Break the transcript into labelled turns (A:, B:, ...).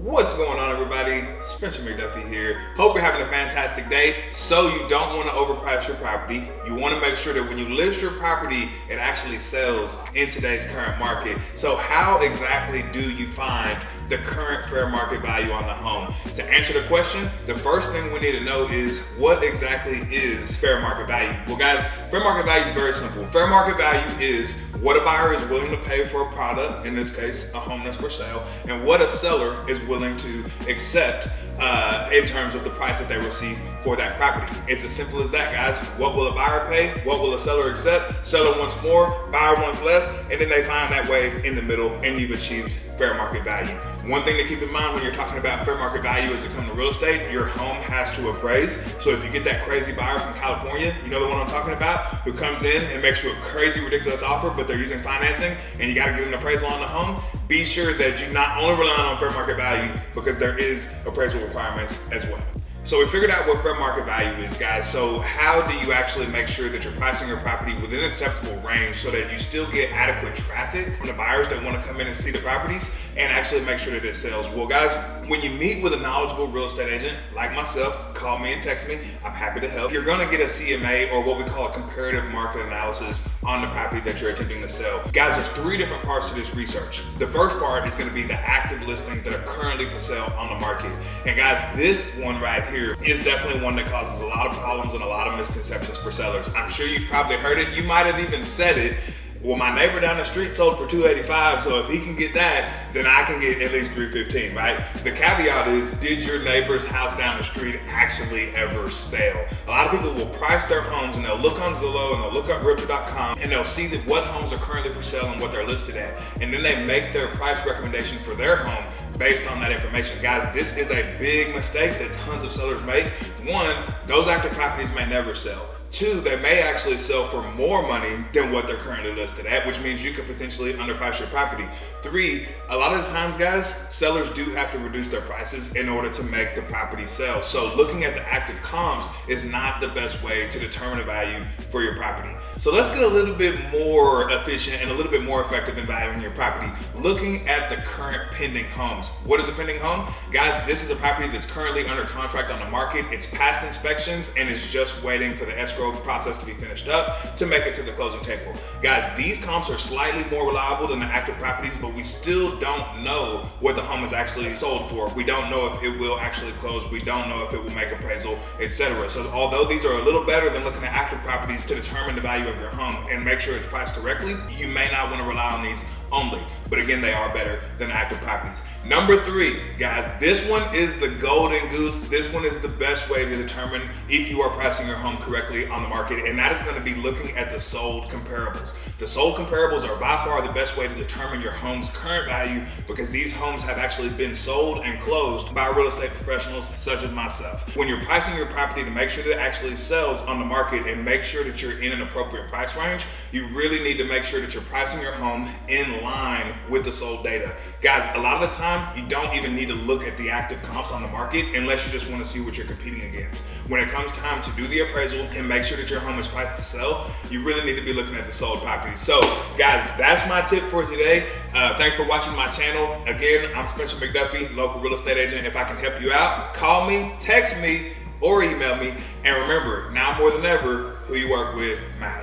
A: What's going on, everybody? Spencer McDuffie here. Hope you're having a fantastic day. So you don't want to overprice your property. You want to make sure that when you list your property, it actually sells in today's current market. So how exactly do you find the current fair market value on the home? To answer the question, the first thing we need to know is what exactly is fair market value? Well, guys, fair market value is very simple. Fair market value is what a buyer is willing to pay for a product, in this case, a home that's for sale, and what a seller is willing to accept in terms of the price that they receive for that property. It's as simple as that, guys. What will a buyer pay? What will a seller accept? Seller wants more, buyer wants less, and then they find that way in the middle, and you've achieved fair market value. One thing to keep in mind when you're talking about fair market value as it comes to real estate, your home has to appraise. So if you get that crazy buyer from California, you know the one I'm talking about, who comes in and makes you a crazy, ridiculous offer, but they're using financing, and you got to get an appraisal on the home, be sure that you not only rely on fair market value, because there is appraisal requirements as well. So we figured out what fair market value is, guys. So how do you actually make sure that you're pricing your property within an acceptable range so that you still get adequate traffic from the buyers that want to come in and see the properties and actually make sure that it sells? Well, guys, when you meet with a knowledgeable real estate agent like myself, call me and text me. I'm happy to help. You're going to get a CMA, or what we call a comparative market analysis, on the property that you're attempting to sell. Guys, there's three different parts to this research. The first part is going to be the active listings that are currently for sale on the market. And guys, this one right here is definitely one that causes a lot of problems and a lot of misconceptions for sellers. I'm sure you've probably heard it. You might have even said it. Well, my neighbor down the street sold for $285, so if he can get that, then I can get at least $315, right? The caveat is, did your neighbor's house down the street actually ever sell? A lot of people will price their homes and they'll look on Zillow and they'll look up Realtor.com and they'll see that what homes are currently for sale and what they're listed at. And then they make their price recommendation for their home based on that information. Guys, this is a big mistake that tons of sellers make. One, those active properties may never sell. Two, they may actually sell for more money than what they're currently listed at, which means you could potentially underprice your property. Three, a lot of the times, guys, sellers do have to reduce their prices in order to make the property sell. So looking at the active comps is not the best way to determine a value for your property. So let's get a little bit more efficient and a little bit more effective in valuing your property. Looking at the current pending homes. What is a pending home? Guys, this is a property that's currently under contract on the market. It's passed inspections and is just waiting for the escrow process to be finished up to make it to the closing table. Guys, these comps are slightly more reliable than the active properties, but we still don't know what the home is actually sold for. We don't know if it will actually close. We don't know if it will make appraisal, etc. So although these are a little better than looking at active properties to determine the value of your home and make sure it's priced correctly, you may not want to rely on these only. But again, they are better than active properties. Number three, guys, this one is the golden goose. This one is the best way to determine if you are pricing your home correctly on the market, and that is going to be looking at the sold comparables. The sold comparables are by far the best way to determine your home's current value, because these homes have actually been sold and closed by real estate professionals such as myself. When you're pricing your property to make sure that it actually sells on the market and make sure that you're in an appropriate price range, you really need to make sure that you're pricing your home in line with the sold data. Guys, a lot of the time, you don't even need to look at the active comps on the market unless you just want to see what you're competing against. When it comes time to do the appraisal and make sure that your home is priced to sell, you really need to be looking at the sold properties. So, guys, that's my tip for today. Thanks for watching my channel. Again, I'm Spencer McDuffie, local real estate agent. If I can help you out, call me, text me, or email me. And remember, now more than ever, who you work with matters.